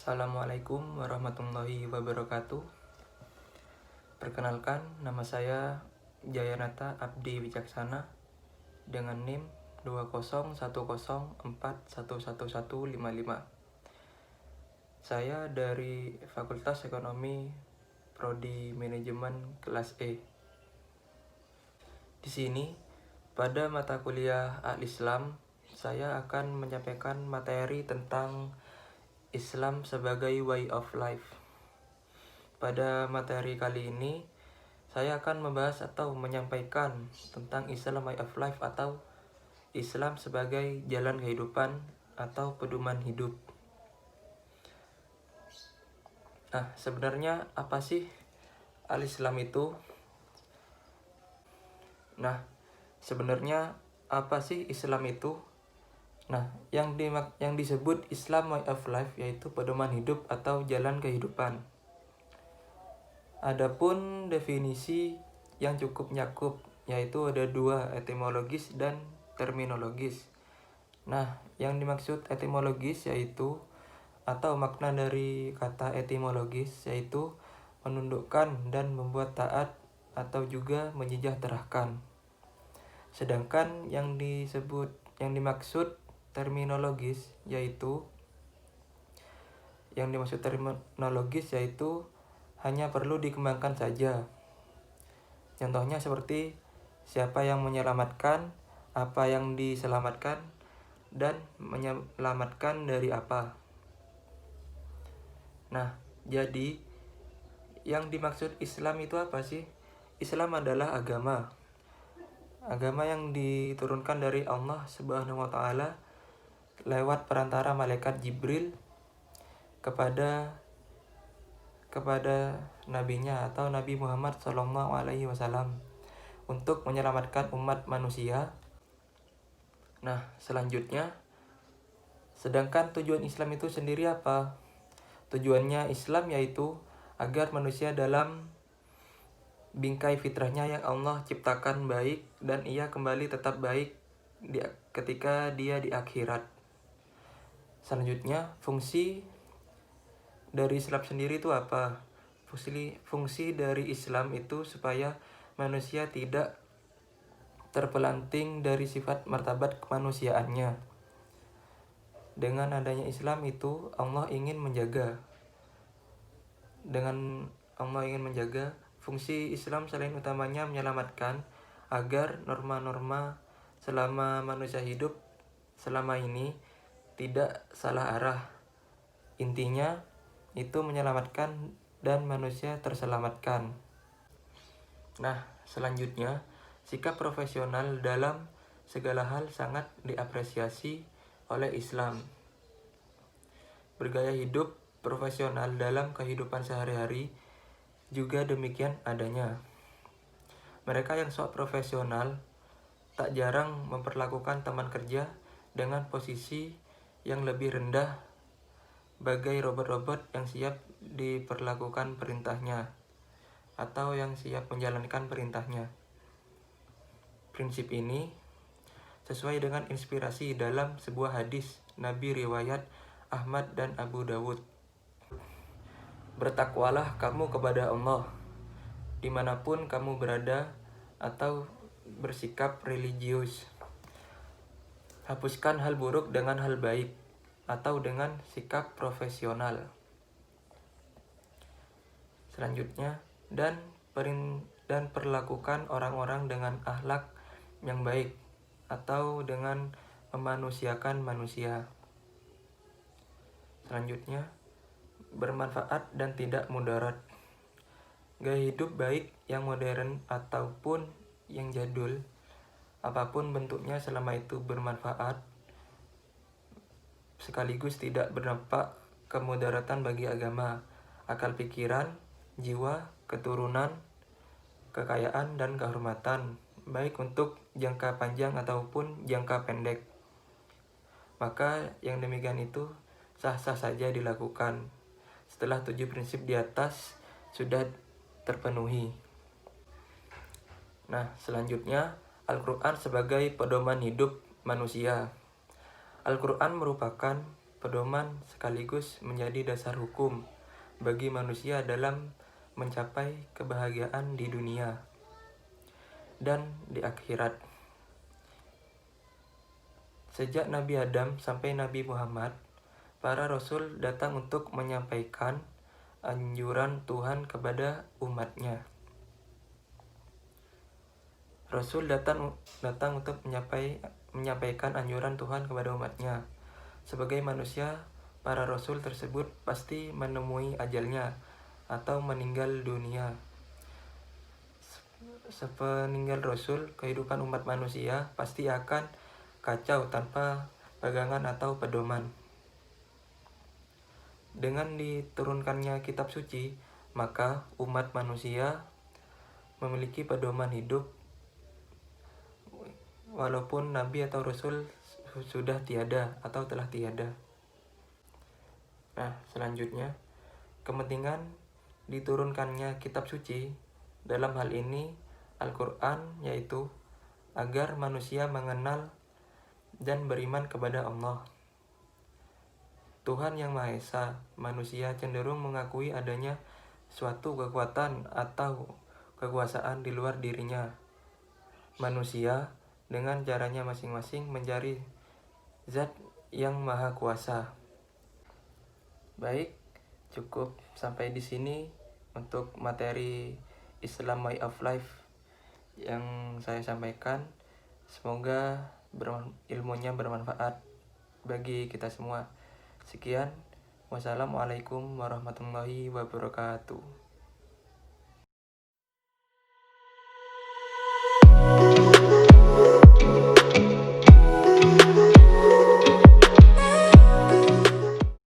Assalamualaikum warahmatullahi wabarakatuh. Perkenalkan, nama saya Jayanata Abdi Wicaksana dengan NIM 20104111155. Saya dari Fakultas Ekonomi Prodi Manajemen kelas E. Di sini, pada mata kuliah Al-Islam, saya akan menyampaikan materi tentang Islam sebagai way of life. Pada materi kali ini, saya akan membahas atau menyampaikan tentang Islam way of life atau Islam sebagai jalan kehidupan atau pedoman hidup. Nah, sebenarnya apa sih Al-Islam itu? Nah, sebenarnya apa sih Islam itu? Nah, yang disebut Islam way of life yaitu pedoman hidup atau jalan kehidupan. Adapun definisi yang cukup nyakup, yaitu ada dua, etimologis dan terminologis. Nah, yang dimaksud etimologis yaitu atau makna dari kata etimologis yaitu menundukkan dan membuat taat atau juga menyejahterakan. Sedangkan yang dimaksud terminologis yaitu hanya perlu dikembangkan saja. Contohnya seperti siapa yang menyelamatkan, apa yang diselamatkan, dan menyelamatkan dari apa. Nah, jadi yang dimaksud Islam itu apa sih? Islam adalah agama yang diturunkan dari Allah Subhanahu wa Ta'ala lewat perantara malaikat Jibril kepada nabinya atau Nabi Muhammad SAW untuk menyelamatkan umat manusia. Nah, selanjutnya, sedangkan tujuan Islam itu sendiri apa? Tujuannya Islam yaitu agar manusia dalam bingkai fitrahnya yang Allah ciptakan baik dan ia kembali tetap baik ketika dia di akhirat. Selanjutnya, fungsi dari Islam sendiri itu apa? Fungsi dari Islam itu supaya manusia tidak terpelanting dari sifat martabat kemanusiaannya. Dengan adanya Islam itu Allah ingin menjaga. Fungsi Islam selain utamanya menyelamatkan agar norma-norma selama manusia hidup selama ini tidak salah arah. Intinya itu menyelamatkan dan manusia terselamatkan. Nah, selanjutnya, sikap profesional dalam segala hal sangat diapresiasi oleh Islam. Bergaya hidup profesional dalam kehidupan sehari-hari juga demikian adanya. Mereka yang sok profesional tak jarang memperlakukan teman kerja dengan posisi yang lebih rendah bagai robot-robot yang siap diperlakukan perintahnya atau yang siap menjalankan perintahnya. Prinsip ini sesuai dengan inspirasi dalam sebuah hadis Nabi riwayat Ahmad dan Abu Dawud. Bertakwalah kamu kepada Allah dimanapun kamu berada atau bersikap religius. Hapuskan hal buruk dengan hal baik atau dengan sikap profesional. Selanjutnya, dan perlakukan orang-orang dengan akhlak yang baik atau dengan memanusiakan manusia. Selanjutnya, bermanfaat dan tidak mudarat. Gaya hidup baik yang modern ataupun yang jadul, apapun bentuknya selama itu bermanfaat sekaligus tidak berdampak kemudaratan bagi agama, akal pikiran, jiwa, keturunan, kekayaan, dan kehormatan, baik untuk jangka panjang ataupun jangka pendek. Maka yang demikian itu sah-sah saja dilakukan setelah 7 prinsip di atas sudah terpenuhi. Nah, selanjutnya, Al-Quran sebagai pedoman hidup manusia. Al-Quran merupakan pedoman sekaligus menjadi dasar hukum bagi manusia dalam mencapai kebahagiaan di dunia dan di akhirat. Sejak Nabi Adam sampai Nabi Muhammad, para rasul datang untuk menyampaikan anjuran Tuhan kepada umatnya. Rasul datang untuk menyampaikan anjuran Tuhan kepada umatnya. Sebagai manusia, para rasul tersebut pasti menemui ajalnya atau meninggal dunia. Sepeninggal rasul, kehidupan umat manusia pasti akan kacau tanpa pegangan atau pedoman. Dengan diturunkannya kitab suci, maka umat manusia memiliki pedoman hidup walaupun nabi atau rasul sudah tiada atau telah tiada. Nah, selanjutnya, kepentingan diturunkannya kitab suci dalam hal ini Al-Quran, yaitu agar manusia mengenal dan beriman kepada Allah, Tuhan yang Maha Esa. Manusia cenderung mengakui adanya suatu kekuatan atau kekuasaan di luar dirinya. Manusia dengan caranya masing-masing mencari zat yang maha kuasa. Baik, cukup sampai di sini untuk materi Islam Way of Life yang saya sampaikan. Semoga ilmunya bermanfaat bagi kita semua. Sekian, wassalamualaikum warahmatullahi wabarakatuh.